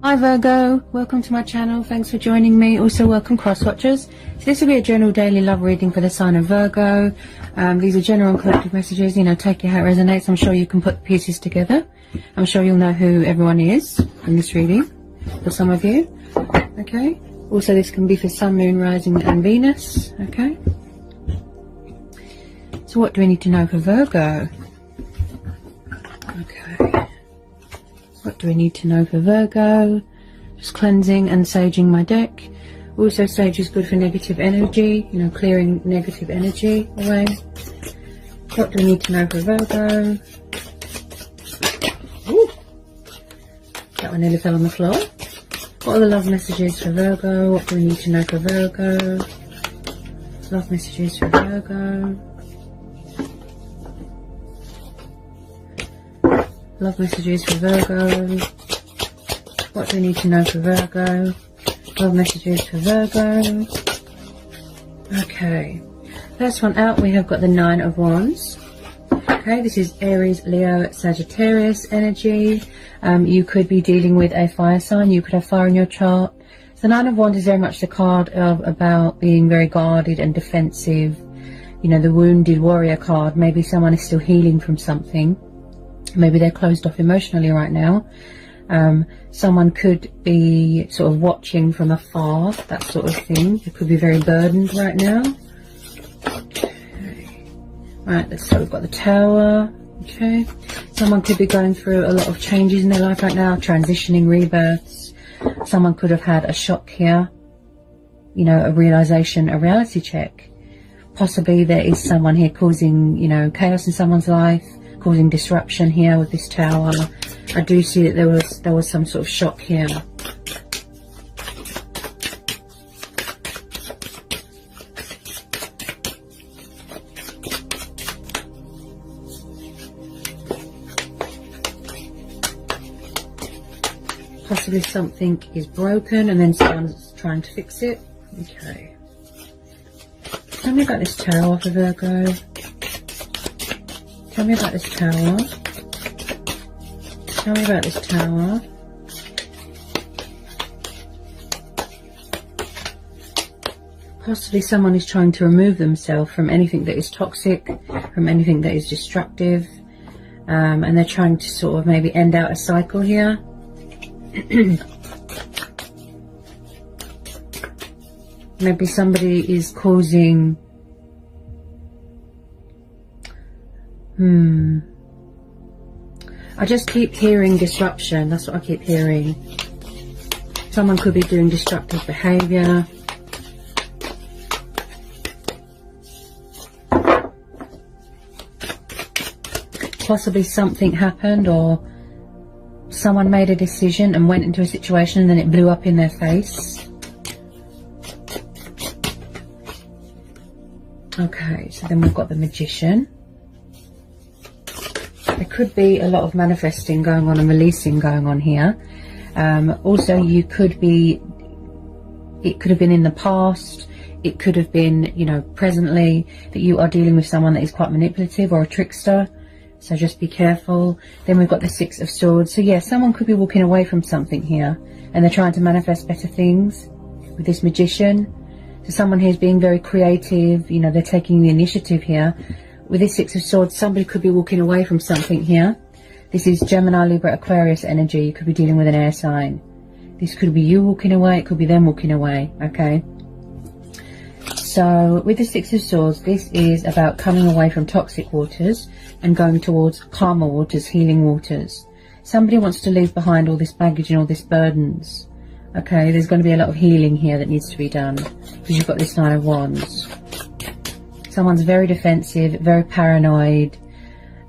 Hi Virgo, welcome to my channel. Thanks for joining me. Also welcome cross watchers. So this will be a general daily love reading for the sign of Virgo. These are general and collective messages. You know, take it how it resonates. I'm sure you can put the pieces together. I'm sure you'll know who everyone is in this reading for some of you. Okay. Also this can be for Sun, Moon, Rising and Venus. Okay. So what do we need to know for Virgo? Okay. What do we need to know for Virgo? Just cleansing and saging my deck. Also, sage is good for negative energy, you know, clearing negative energy away. What do we need to know for Virgo? Ooh, that one nearly fell on the floor. What are the love messages for Virgo? What do we need to know for Virgo? Love messages for Virgo. Love messages for Virgo. What do we need to know for Virgo? Love messages for Virgo. Okay. First one out, we have got the Nine of Wands. Okay, this is Aries, Leo, Sagittarius energy. You could be dealing with a fire sign. You could have fire in your chart. So the Nine of Wands is very much the card of about being very guarded and defensive. You know, the wounded warrior card. Maybe someone is still healing from something. Maybe they're closed off emotionally right now. Someone could be sort of watching from afar, that sort of thing. They could be very burdened right now. Okay. Right, so we've got the Tower. Okay. Someone could be going through a lot of changes in their life right now, transitioning, rebirths. Someone could have had a shock here. You know, a realization, a reality check. Possibly there is someone here causing, you know, chaos in someone's life. Causing disruption here with this Tower. I do see that there was some sort of shock here. Possibly something is broken and then someone's trying to fix it. Okay. Tell me about this Tower for Virgo. Tell me about this Tower. Tell me about this Tower. Possibly someone is trying to remove themselves from anything that is toxic, from anything that is destructive. And they're trying to sort of maybe end out a cycle here. Maybe somebody is causing... I just keep hearing disruption. That's what I keep hearing. Someone could be doing destructive behavior. Possibly something happened or someone made a decision and went into a situation and then it blew up in their face. Okay, so then we've got the Magician. There could be a lot of manifesting going on and releasing going on here. Also, it could have been in the past. It could have been, you know, presently that you are dealing with someone that is quite manipulative or a trickster. So just be careful. Then we've got the Six of Swords. So yeah, someone could be walking away from something here and they're trying to manifest better things with this Magician. So someone here is being very creative. You know, they're taking the initiative here. With this Six of Swords, somebody could be walking away from something here. This is Gemini, Libra, Aquarius energy. You could be dealing with an air sign. This could be you walking away. It could be them walking away. Okay. So with the Six of Swords, this is about coming away from toxic waters and going towards calmer waters, healing waters. Somebody wants to leave behind all this baggage and all this burdens. Okay. There's going to be a lot of healing here that needs to be done because you've got this Nine of Wands. Someone's very defensive, very paranoid.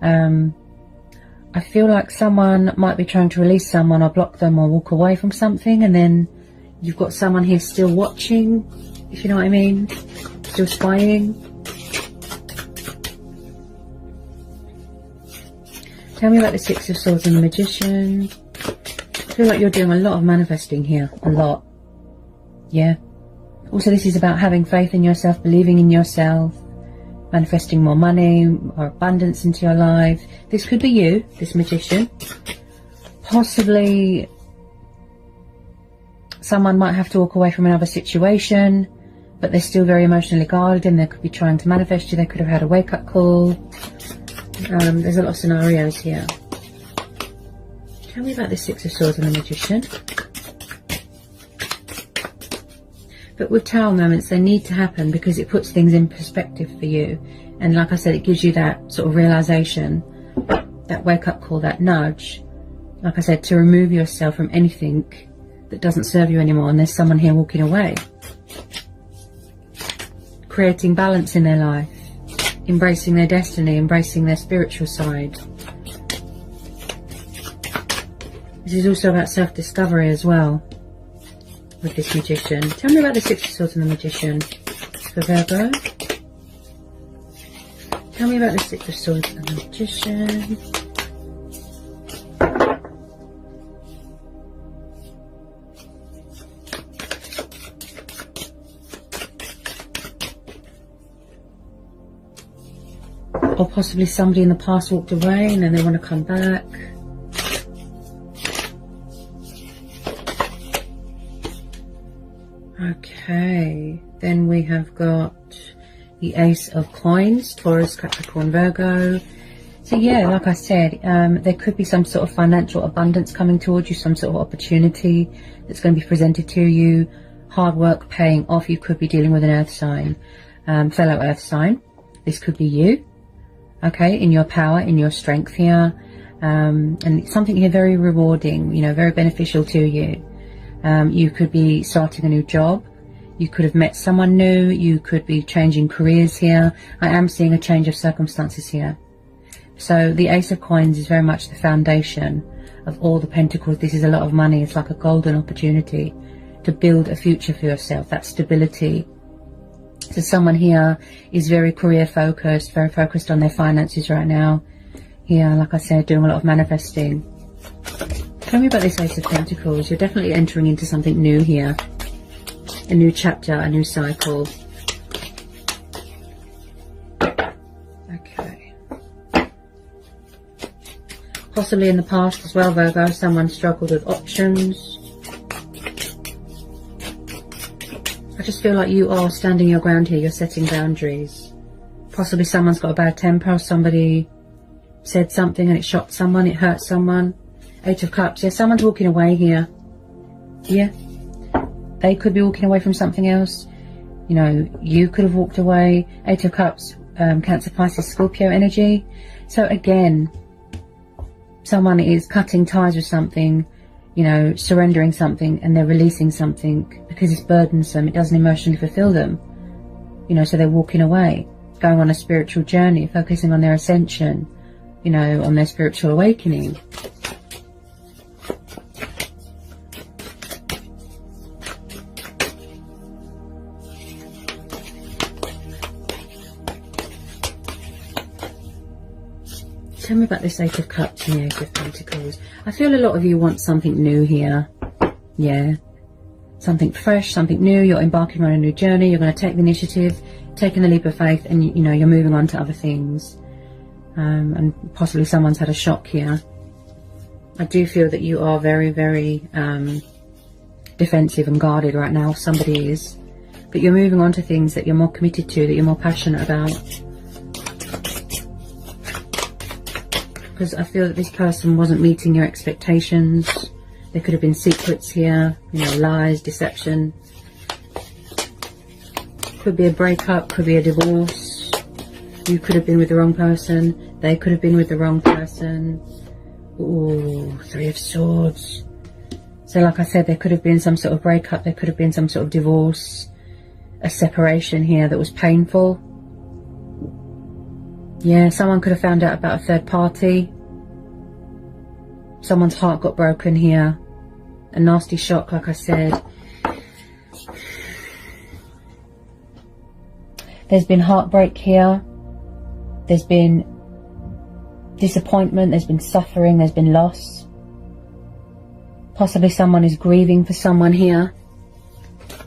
I feel like someone might be trying to release someone or block them or walk away from something, and then you've got someone here still watching, if you know what I mean, still spying. Tell me about the Six of Swords and the Magician. I feel like you're doing a lot of manifesting here, a lot. Yeah. Also, this is about having faith in yourself, believing in yourself. Manifesting more money or abundance into your life. This could be you, this Magician. Possibly Someone might have to walk away from another situation, but they're still very emotionally guarded and they could be trying to manifest you. They could have had a wake-up call. There's a lot of scenarios here. Tell me about the Six of Swords and the Magician. But with Tower moments, they need to happen because it puts things in perspective for you. And like I said, it gives you that sort of realization, that wake-up call, that nudge. Like I said, to remove yourself from anything that doesn't serve you anymore. And there's someone here walking away. Creating balance in their life. Embracing their destiny, embracing their spiritual side. This is also about self-discovery as well. With this Magician. Tell me about the Six of Swords and the Magician for Virgo. Tell me about the Six of Swords and the Magician. Or possibly somebody in the past walked away and then they want to come back. Okay, then we have got the Ace of Coins, Taurus, Capricorn, Virgo. So yeah, like I said, there could be some sort of financial abundance coming towards you, some sort of opportunity that's going to be presented to you. Hard work paying off. You could be dealing with an earth sign, fellow earth sign. This could be you, okay, in your power, in your strength here. And something here very rewarding, you know, very beneficial to you. You could be starting a new job. You could have met someone new. You could be changing careers here. I am seeing a change of circumstances here. So the Ace of Coins is very much the foundation of all the Pentacles. This is a lot of money. It's like a golden opportunity to build a future for yourself, that stability. So someone here is very career focused, very focused on their finances right now. Here, like I said, doing a lot of manifesting. Tell me about this Ace of Pentacles. You're definitely entering into something new here. A new chapter, a new cycle. Okay. Possibly in the past as well, Virgo, someone struggled with options. I just feel like you are standing your ground here. You're setting boundaries. Possibly someone's got a bad temper, or somebody said something and it shocked someone, it hurt someone. Eight of Cups. Yeah, someone's walking away here. Yeah. They could be walking away from something else. You know, you could have walked away. Eight of Cups, Cancer, Pisces, Scorpio energy. So again, someone is cutting ties with something, you know, surrendering something, and they're releasing something because it's burdensome. It doesn't emotionally fulfill them. You know, so they're walking away, going on a spiritual journey, focusing on their ascension, you know, on their spiritual awakening. Tell me about this Eight of Cups and the Eight of Pentacles. I feel a lot of you want something new here. Yeah. Something fresh, something new. You're embarking on a new journey. You're going to take the initiative, taking the leap of faith, and, you know, you're moving on to other things. And possibly someone's had a shock here. I do feel that you are very, very defensive and guarded right now. Somebody is. But you're moving on to things that you're more committed to, that you're more passionate about. Because I feel that this person wasn't meeting your expectations. There could have been secrets here, you know, lies, deception. Could be a breakup, could be a divorce. You could have been with the wrong person. They could have been with the wrong person. Ooh, Three of Swords. So like I said, there could have been some sort of breakup. There could have been some sort of divorce. A separation here that was painful. Yeah, someone could have found out about a third party. Someone's heart got broken here. A nasty shock, like I said. There's been heartbreak here. There's been disappointment. There's been suffering. There's been loss. Possibly someone is grieving for someone here.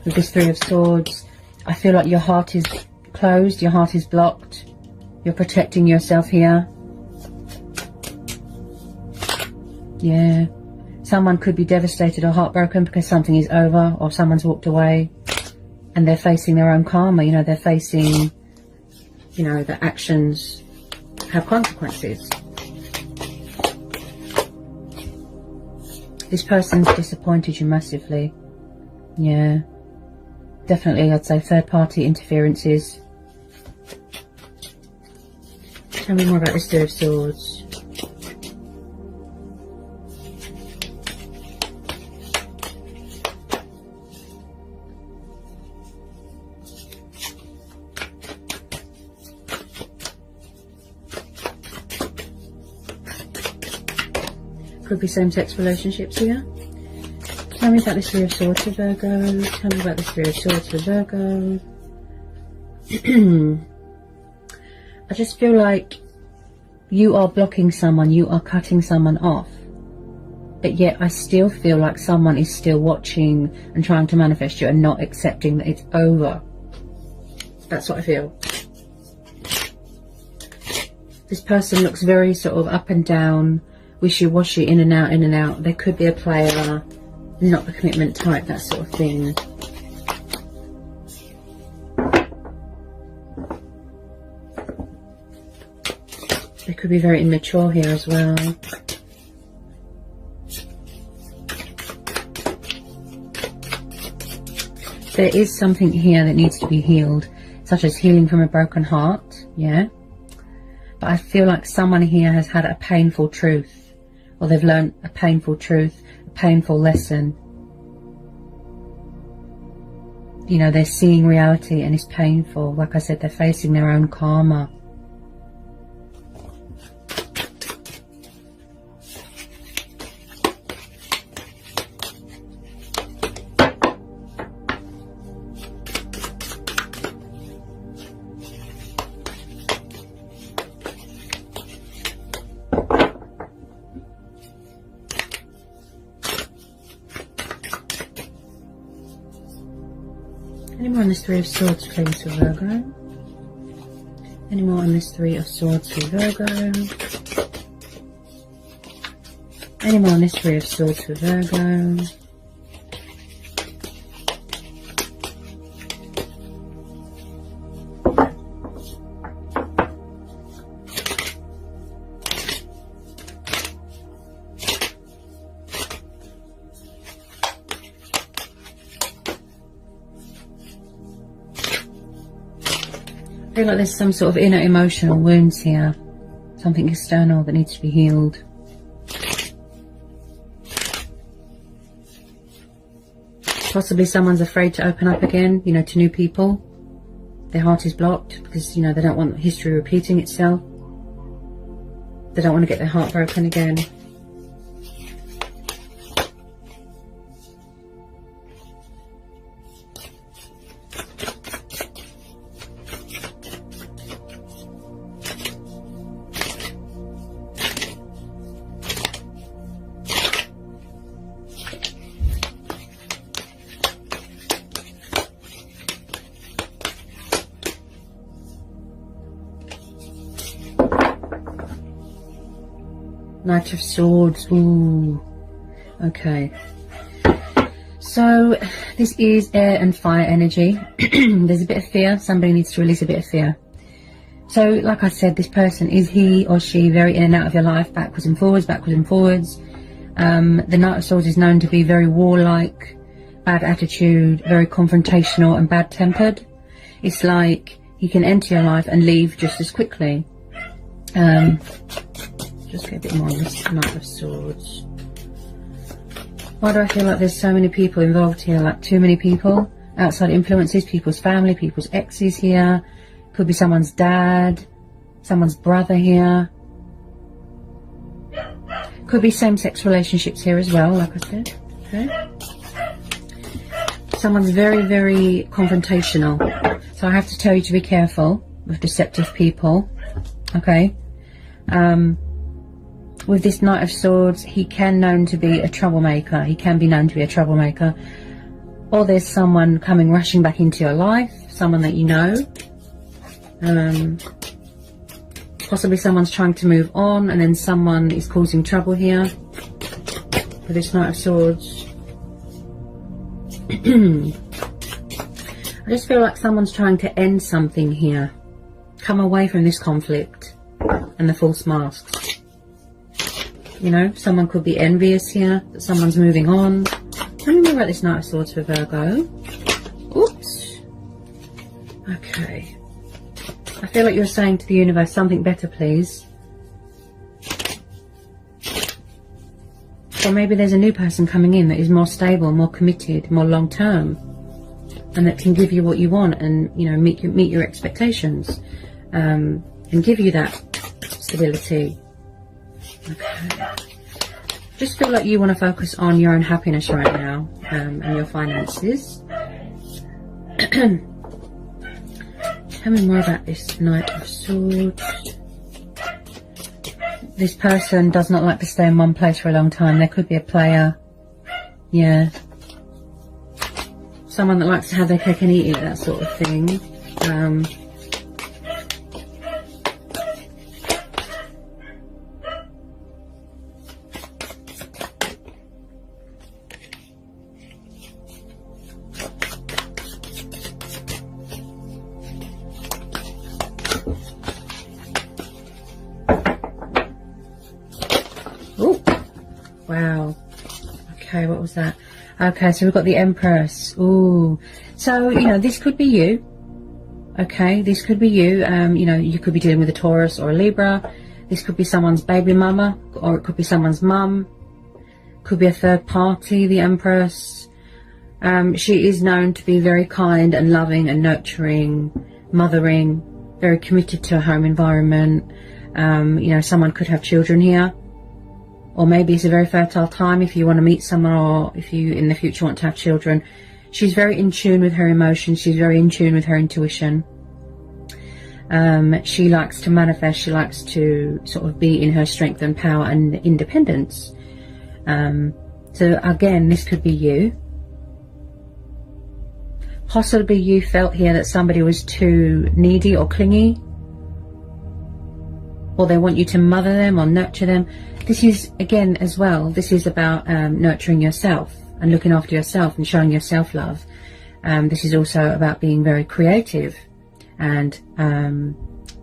With this Three of Swords. I feel like your heart is closed. Your heart is blocked. You're protecting yourself here. Yeah. Someone could be devastated or heartbroken because something is over, or someone's walked away and they're facing their own karma. You know, they're facing, you know, the actions have consequences. This person's disappointed you massively. Yeah. Definitely, I'd say third-party interferences. Tell me more about this Two of Swords. Could be same-sex relationships here. Tell me about this Three of Swords for Virgo. Tell me about this Three of Swords for Virgo. I just feel like you are blocking someone, you are cutting someone off. But yet I still feel like someone is still watching and trying to manifest you and not accepting that it's over. That's what I feel. This person looks very sort of up and down, wishy-washy, in and out, in and out. There could be a player, not the commitment type, that sort of thing. They could be very immature here as well. There is something here that needs to be healed, such as healing from a broken heart, yeah. But I feel like someone here has had a painful truth, or they've learned a painful truth, a painful lesson. You know, they're seeing reality and it's painful. Like I said, they're facing their own karma. Any more on this Three of Swords, please, for Virgo? Any more on this Three of Swords for Virgo? Any more on this Three of Swords for Virgo? I feel like there's some sort of inner emotional wounds here. Something external that needs to be healed. Possibly someone's afraid to open up again, you know, to new people. Their heart is blocked because, you know, they don't want history repeating itself. They don't want to get their heart broken again. Knight of Swords. Ooh. Okay. So this is air and fire energy. There's a bit of fear. Somebody needs to release a bit of fear. So like I said, this person, is he or she very in and out of your life, backwards and forwards, backwards and forwards. The Knight of Swords is known to be very warlike, bad attitude, very confrontational and bad-tempered. It's like he can enter your life and leave just as quickly. Just get a bit more on this Knight of Swords. Why do I feel like there's so many people involved here? Like too many people? Outside influences, people's family, people's exes here. Could be someone's dad, someone's brother here. Could be same-sex relationships here as well, like I said. Okay. Someone's very, very confrontational. So I have to tell you to be careful with deceptive people. Okay. With this Knight of Swords, he can known to be a troublemaker. He can be known to be a troublemaker. Or there's someone coming rushing back into your life, someone that you know. Possibly someone's trying to move on and then someone is causing trouble here. with this Knight of Swords. I just feel like someone's trying to end something here. Come away from this conflict and the false masks. You know, someone could be envious here, that someone's moving on. Tell me more about this Knight of Swords for Virgo. Oops. Okay. I feel like you're saying to the universe, something better, please. Or maybe there's a new person coming in that is more stable, more committed, more long-term, and that can give you what you want and, you know, meet your expectations, and give you that stability. Okay. Just feel like you want to focus on your own happiness right now, and your finances. Tell me more about this Knight of Swords. This person does not like to stay in one place for a long time. There could be a player. Yeah. Someone that likes to have their cake and eat it, that sort of thing. Wow. Okay, what was that? Okay, so we've got the Empress. Ooh. So, you know, this could be you. Okay, this could be you. You know, you could be dealing with a Taurus or a Libra. This could be someone's baby mama, or it could be someone's mum. Could be a third party, the Empress. She is known to be very kind and loving and nurturing, mothering, very committed to her home environment. You know, someone could have children here. Or maybe it's a very fertile time if you want to meet someone, or if you in the future want to have children. She's very in tune with her emotions. She's very in tune with her intuition. She likes to manifest. She likes to sort of be in her strength and power and independence. So again, this could be you. Possibly you felt here that somebody was too needy or clingy, or they want you to mother them or nurture them. This is, again, as well, this is about nurturing yourself and looking after yourself and showing yourself love. This is also about being very creative and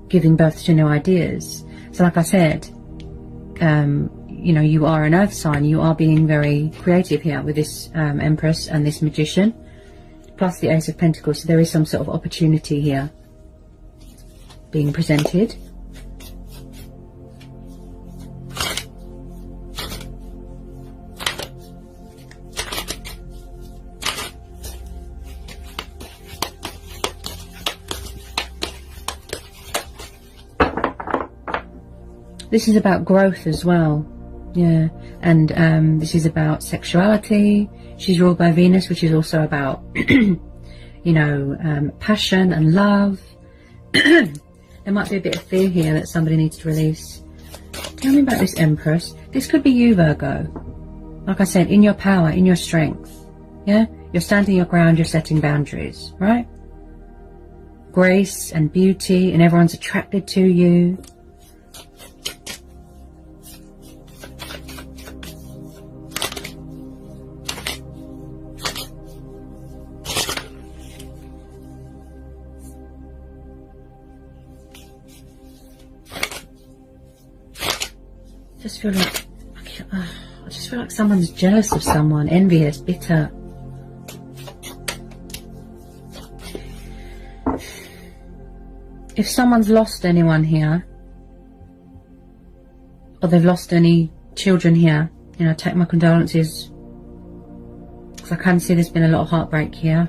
giving birth to new ideas. So like I said, you know, you are an earth sign. You are being very creative here with this Empress and this Magician, plus the Ace of Pentacles. So there is some sort of opportunity here being presented. This is about growth as well, yeah, and this is about sexuality. She's ruled by Venus, which is also about, you know, passion and love. There might be a bit of fear here that somebody needs to release. Tell me about this Empress. This could be you, Virgo. Like I said, in your power, in your strength, yeah? You're standing your ground, you're setting boundaries, right? Grace and beauty, and everyone's attracted to you. I just feel like someone's jealous of someone, envious, bitter. If someone's lost anyone here, or they've lost any children here, you know, take my condolences, because I can see there's been a lot of heartbreak here.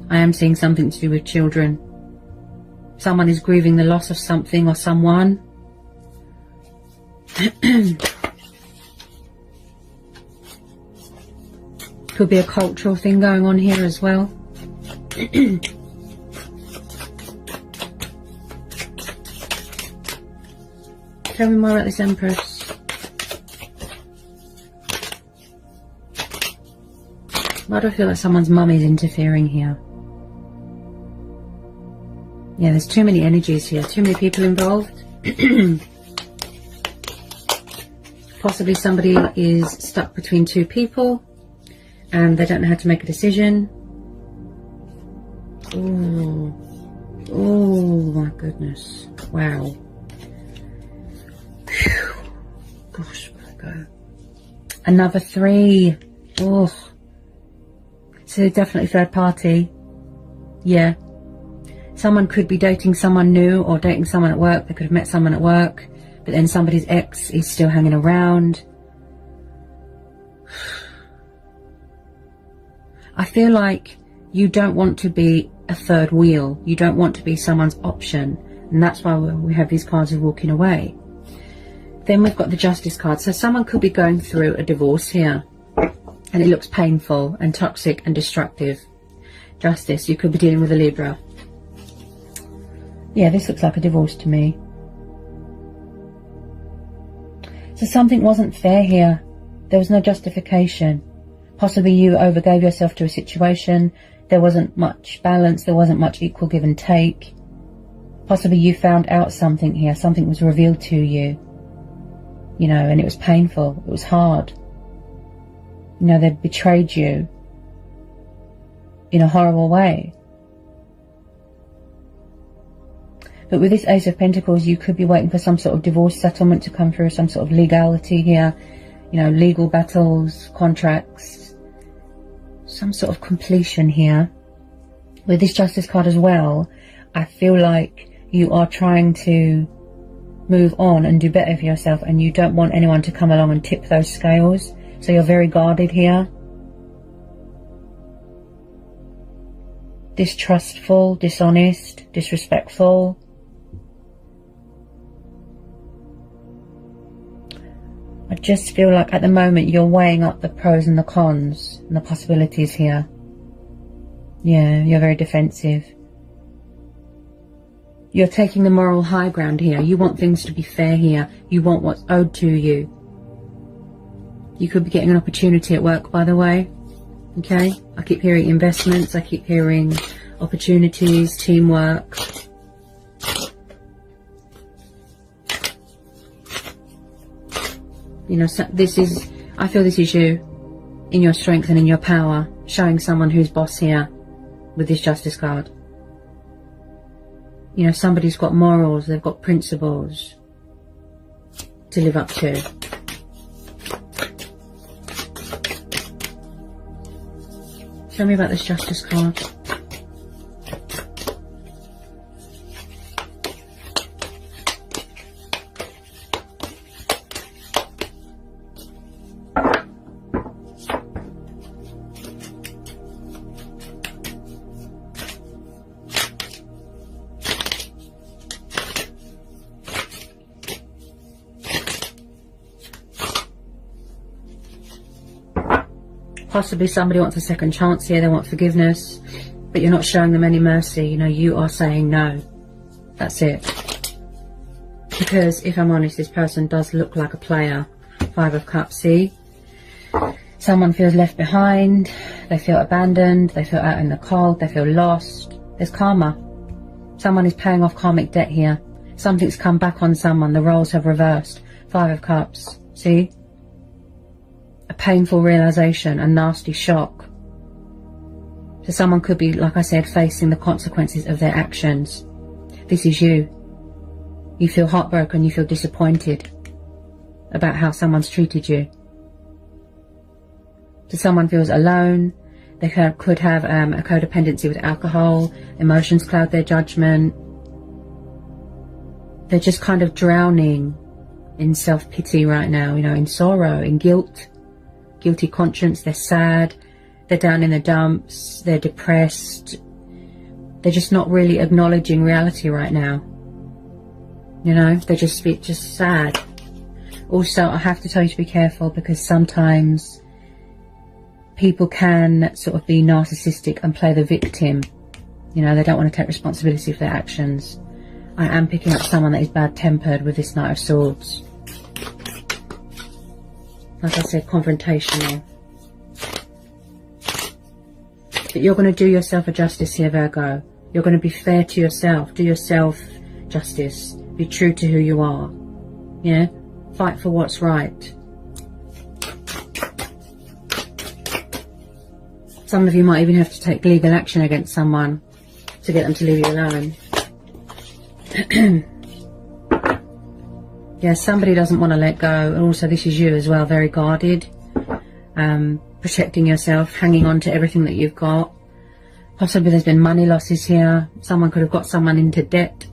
I am seeing something to do with children. Someone is grieving the loss of something or someone. Could be a cultural thing going on here as well. Tell me more about this Empress. Why do I feel like someone's mum is interfering here? Yeah, there's too many energies here, too many people involved. Possibly somebody is stuck between two people and they don't know how to make a decision. Oh, oh my goodness. Wow. Whew. Gosh, Virgo. Another 3. Oh. So definitely third party. Yeah. Someone could be dating someone new or dating someone at work. They could have met someone at work, but then somebody's ex is still hanging around. I feel like you don't want to be a third wheel. You don't want to be someone's option. And that's why we have these cards of walking away. Then we've got the Justice card. So someone could be going through a divorce here. And it looks painful and toxic and destructive. Justice, you could be dealing with a Libra. Yeah, this looks like a divorce to me. So something wasn't fair here. There was no justification. Possibly you overgave yourself to a situation. There wasn't much balance. There wasn't much equal give and take. Possibly you found out something here. Something was revealed to you. You know, and it was painful. It was hard. You know, they betrayed you in a horrible way. But with this Ace of Pentacles, you could be waiting for some sort of divorce settlement to come through, some sort of legality here. You know, legal battles, contracts, some sort of completion here. With this Justice card as well, I feel like you are trying to move on and do better for yourself, and you don't want anyone to come along and tip those scales. So you're very guarded here. Distrustful, dishonest, disrespectful. I just feel like at the moment you're weighing up the pros and the cons and the possibilities here. Yeah, you're very defensive. You're taking the moral high ground here. You want things to be fair here. You want what's owed to you. You could be getting an opportunity at work, by the way. Okay? I keep hearing investments. I keep hearing opportunities, teamwork. You know, so this is, I feel this is you in your strength and in your power, showing someone who's boss here with this Justice card. You know, somebody's got morals, they've got principles to live up to. Tell me about this Justice card. Possibly somebody wants a second chance here, they want forgiveness, but you're not showing them any mercy. You know, you are saying no. That's it. Because if I'm honest, this person does look like a player. 5 of Cups, see? Someone feels left behind, they feel abandoned, they feel out in the cold, they feel lost. There's karma. Someone is paying off karmic debt here. Something's come back on someone, the roles have reversed. 5 of Cups, see? A painful realization, a nasty shock. So someone could be, like I said, facing the consequences of their actions. This is you. You feel heartbroken, you feel disappointed about how someone's treated you. So someone feels alone. They could have a codependency with alcohol. Emotions cloud their judgment. They're just kind of drowning in self-pity right now, you know, in sorrow, in guilt. Guilty conscience, they're sad, they're down in the dumps, they're depressed, they're just not really acknowledging reality right now. You know, they're just sad. Also, I have to tell you to be careful, because sometimes people can sort of be narcissistic and play the victim. You know, they don't want to take responsibility for their actions. I am picking up someone that is bad-tempered with this Knight of Swords. Like I said, confrontational. But you're going to do yourself a justice here, Virgo. You're going to be fair to yourself. Do yourself justice. Be true to who you are. Yeah? Fight for what's right. Some of you might even have to take legal action against someone to get them to leave you alone. Yeah, somebody doesn't want to let go. And also this is you as well, very guarded. Protecting yourself, hanging on to everything that you've got. Possibly there's been money losses here. Someone could have got someone into debt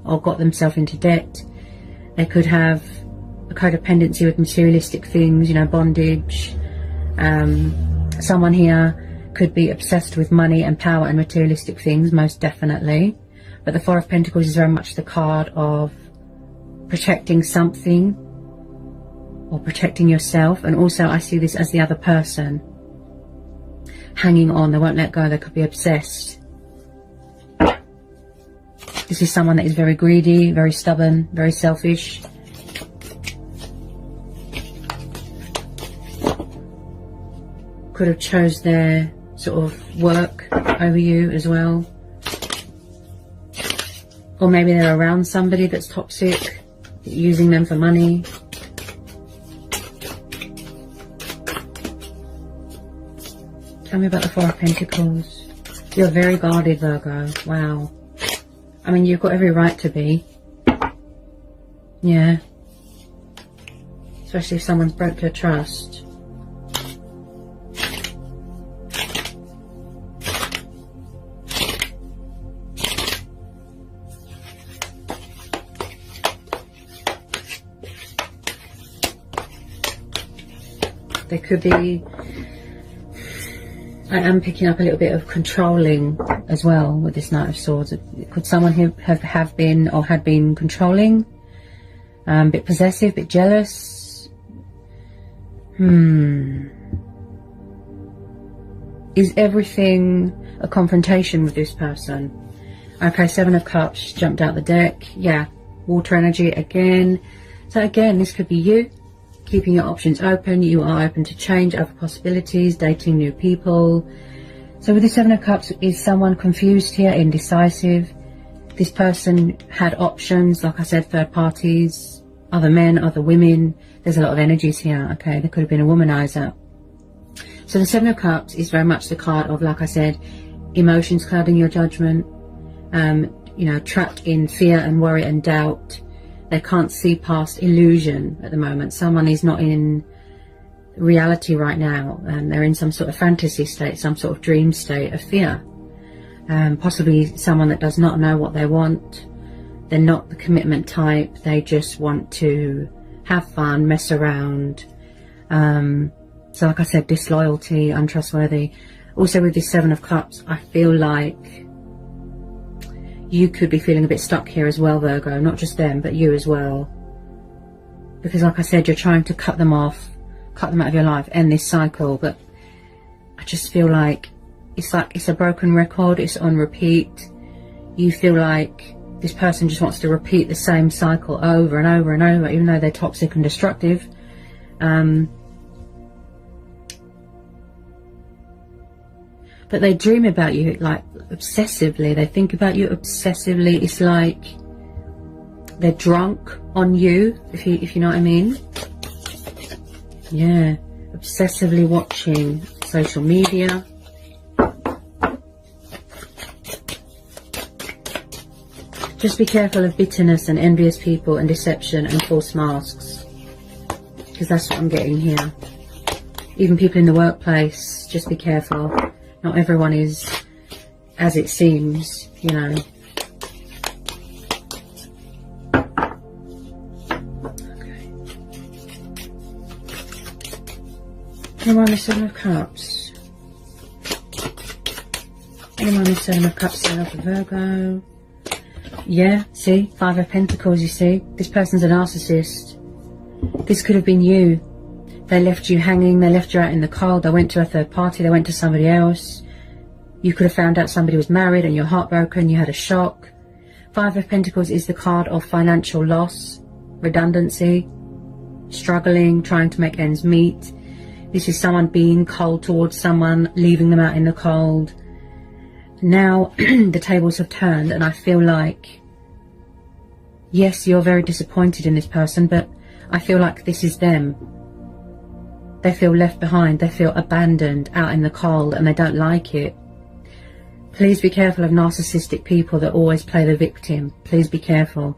or got themselves into debt. They could have a codependency with materialistic things, you know, bondage. Someone here could be obsessed with money and power and materialistic things, most definitely. But the Four of Pentacles is very much the card of protecting something or protecting yourself. And also I see this as the other person hanging on. They won't let go. They could be obsessed. This is someone that is very greedy, very stubborn, very selfish. Could have chose their sort of work over you as well. Or maybe they're around somebody that's toxic, using them for money. Tell me about the Four of Pentacles. You're very guarded, Virgo. Wow. I mean, you've got every right to be. Yeah. Especially if someone's broke your trust. There could be, I am picking up a little bit of controlling as well with this Knight of Swords. Could someone have been or had been controlling, a bit possessive, a bit jealous? Is everything a confrontation with this person? Okay, Seven of Cups jumped out the deck. Yeah, water energy again. So again, this could be you. Keeping your options open. You are open to change, other possibilities, dating new people. So with the Seven of Cups, is someone confused here, indecisive? This person had options, like I said, third parties, other men, other women. There's a lot of energies here, okay? There could have been a womanizer. So the Seven of Cups is very much the card of, like I said, emotions clouding your judgment, you know, trapped in fear and worry and doubt. They can't see past illusion at the moment. Someone is not in reality right now, and they're in some sort of fantasy state, some sort of dream state of fear. Possibly someone that does not know what they want. They're not the commitment type. They just want to have fun, mess around. So like I said, disloyalty, untrustworthy. Also with this Seven of Cups, I feel like you could be feeling a bit stuck here as well, Virgo. Not just them, but you as well. Because like I said, you're trying to cut them off, cut them out of your life, end this cycle. But I just feel like it's a broken record. It's on repeat. You feel like this person just wants to repeat the same cycle over and over and over, even though they're toxic and destructive. But they dream about you, like, obsessively. They think about you obsessively. It's like they're drunk on you, if you know what I mean. Yeah, obsessively watching social media. Just be careful of bitterness and envious people and deception and false masks, because that's what I'm getting here. Even people in the workplace, just be careful. Not everyone is as it seems, you know. Okay. Anyone with Seven of Cups? Anyone with Seven of Cups set up a Virgo? Yeah, see? Five of Pentacles, you see? This person's a narcissist. This could have been you. They left you hanging, they left you out in the cold, they went to a third party, they went to somebody else. You could have found out somebody was married and you're heartbroken, you had a shock. Five of Pentacles is the card of financial loss, redundancy, struggling, trying to make ends meet. This is someone being cold towards someone, leaving them out in the cold. Now the tables have turned, and I feel like, yes, you're very disappointed in this person, but I feel like this is them. They feel left behind. They feel abandoned, out in the cold, and they don't like it. Please be careful of narcissistic people that always play the victim. Please be careful.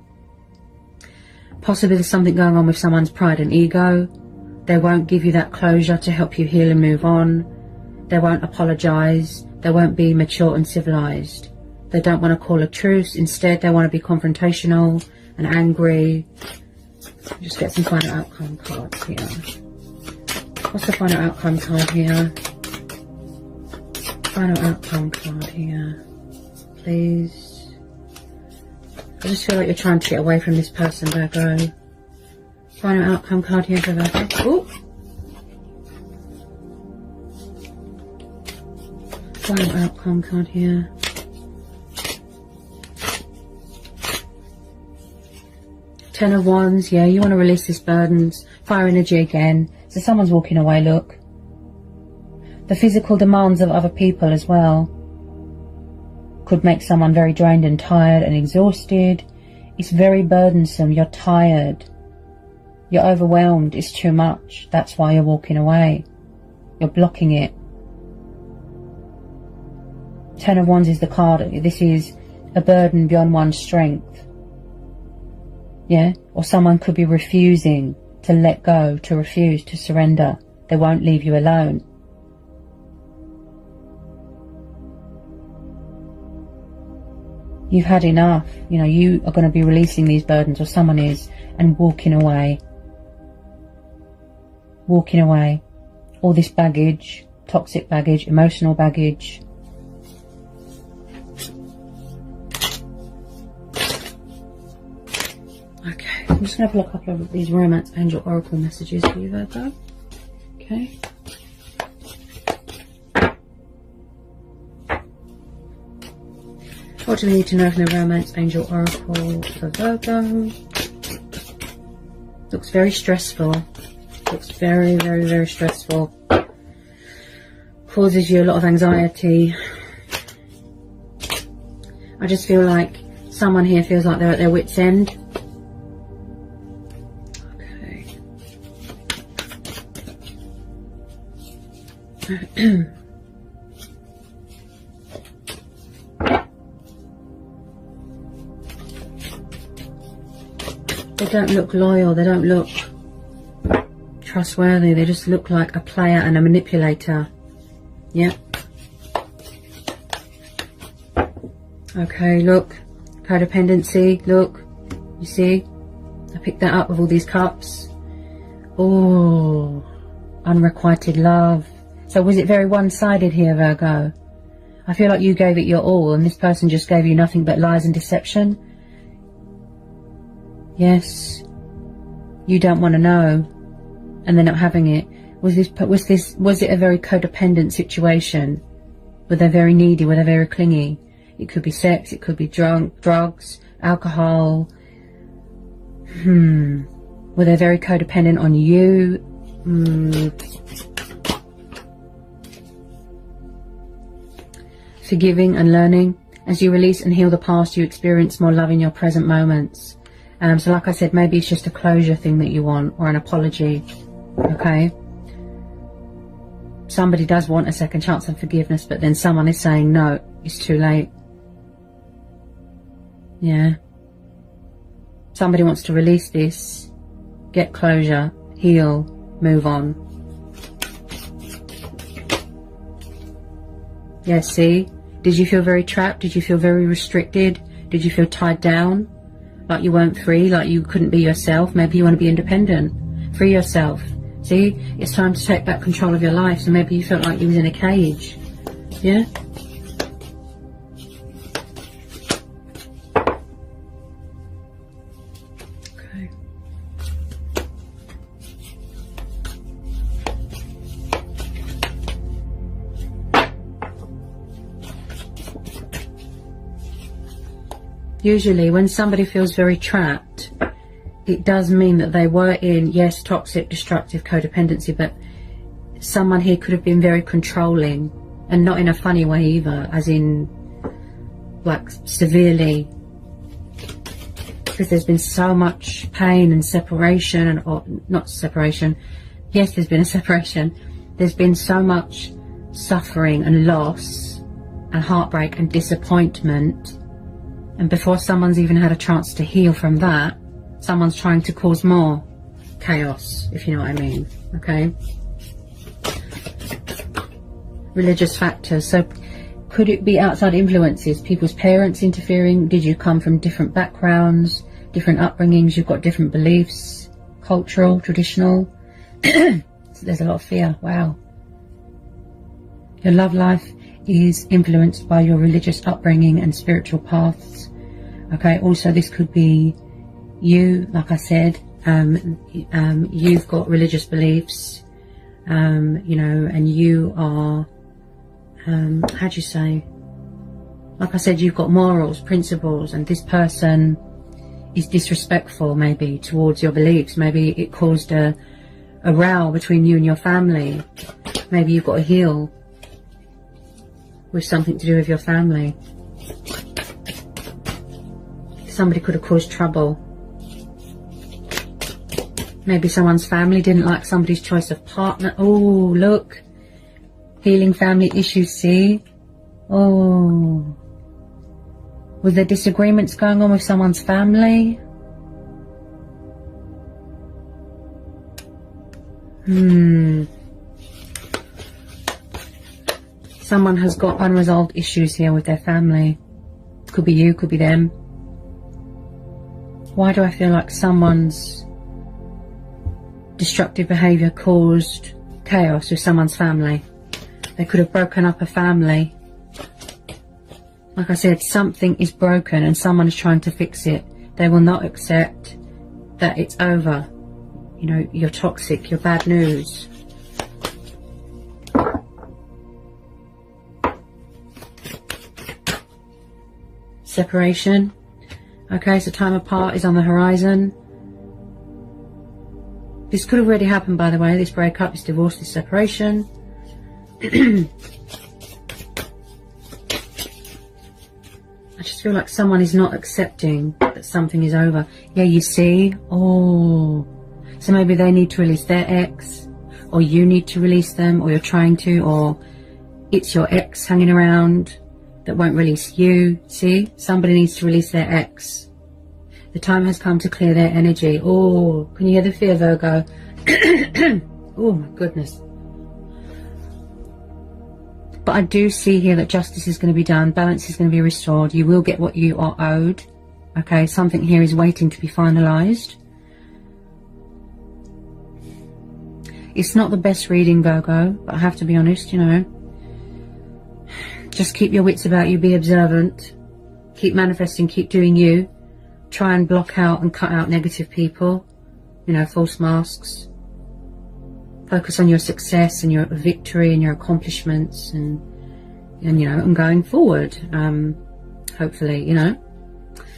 Possibly there's something going on with someone's pride and ego. They won't give you that closure to help you heal and move on. They won't apologise. They won't be mature and civilised. They don't want to call a truce. Instead, they want to be confrontational and angry. Just get some final outcome cards here. What's the final outcome card here? Final outcome card here, please. I just feel like you're trying to get away from this person, Virgo. Final outcome card here for Virgo. Ooh. Final outcome card here. Ten of Wands, yeah, you want to release this burdens. Fire energy again. So someone's walking away, look. The physical demands of other people as well could make someone very drained and tired and exhausted. It's very burdensome. You're tired. You're overwhelmed. It's too much. That's why you're walking away. You're blocking it. Ten of Wands is the card. This is a burden beyond one's strength. Yeah? Or someone could be refusing to let go, to refuse, to surrender. They won't leave you alone. You've had enough. You know, you are going to be releasing these burdens, or someone is, and walking away. Walking away. All this baggage, toxic baggage, emotional baggage. Okay, I'm just going to pull a couple of these romance angel oracle messages for you, Virgo. Okay. What do we need to know from the romance angel oracle for Virgo? Looks very stressful. Looks very, very, very stressful. Causes you a lot of anxiety. I just feel like someone here feels like they're at their wit's end. Okay. They don't look loyal, they don't look trustworthy, they just look like a player and a manipulator. Yeah. Okay, look. Codependency, look. You see? I picked that up with all these cups. Oh, unrequited love. So was it very one-sided here, Virgo? I feel like you gave it your all and this person just gave you nothing but lies and deception. Yes, you don't want to know, and they're not having it. Was it a very codependent situation? Were they very needy? Were they very clingy? It could be sex, it could be drugs, alcohol. Were they very codependent on you? Forgiving and learning. As you release and heal the past, you experience more love in your present moments. So like I said, maybe it's just a closure thing that you want, or an apology. Okay? Somebody does want a second chance and forgiveness, but then someone is saying, no, it's too late. Yeah. Somebody wants to release this, get closure, heal, move on. Yeah, see? Did you feel very trapped? Did you feel very restricted? Did you feel tied down? Like you weren't free, like you couldn't be yourself? Maybe you want to be independent. Free yourself. See? It's time to take back control of your life. So maybe you felt like you was in a cage. Yeah? Okay. Usually when somebody feels very trapped, it does mean that they were in, yes, toxic, destructive codependency, but someone here could have been very controlling, and not in a funny way either, as in like severely, because there's been so much pain and separation, and or not separation, Yes, there's been a separation. There's been so much suffering and loss and heartbreak and disappointment, and before someone's even had a chance to heal from that, someone's trying to cause more chaos, if you know what I mean. Okay, religious factors. So could it be outside influences, people's parents interfering? Did you come from different backgrounds, different upbringings? You've got different beliefs, cultural, traditional. So there's a lot of fear. Wow. Your love life is influenced by your religious upbringing and spiritual paths. Okay, also this could be you, like I said, you've got religious beliefs, you know, and you are, how do you say, like I said, you've got morals, principles, and this person is disrespectful maybe towards your beliefs. Maybe it caused a row between you and your family. Maybe you've got to heal with something to do with your family. Somebody could have caused trouble. Maybe someone's family didn't like somebody's choice of partner. Oh, look. Healing family issues, see? Oh. Was there disagreements going on with someone's family? Someone has got unresolved issues here with their family. Could be you, could be them. Why do I feel like someone's destructive behaviour caused chaos with someone's family? They could have broken up a family. Like I said, something is broken and someone is trying to fix it. They will not accept that it's over. You know, you're toxic, you're bad news. Separation. Okay, so time apart is on the horizon. This could have already happened, by the way. This breakup, this divorce, this separation. I just feel like someone is not accepting that something is over. Yeah, you see? Oh. So maybe they need to release their ex, or you need to release them, or you're trying to, or it's your ex hanging around that won't release you. See? Somebody needs to release their ex. The time has come to clear their energy. Oh, can you hear the fear, Virgo? Oh my goodness. But I do see here that justice is going to be done. Balance is going to be restored. You will get what you are owed. Okay, something here is waiting to be finalised. It's not the best reading, Virgo, but I have to be honest, you know. Just keep your wits about you. Be observant. Keep manifesting. Keep doing you. Try and block out and cut out negative people. You know, false masks. Focus on your success and your victory and your accomplishments and you know, and going forward. Hopefully, you know.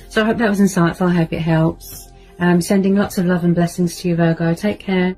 So I hope that was insightful. I hope it helps. Sending lots of love and blessings to you, Virgo. Take care.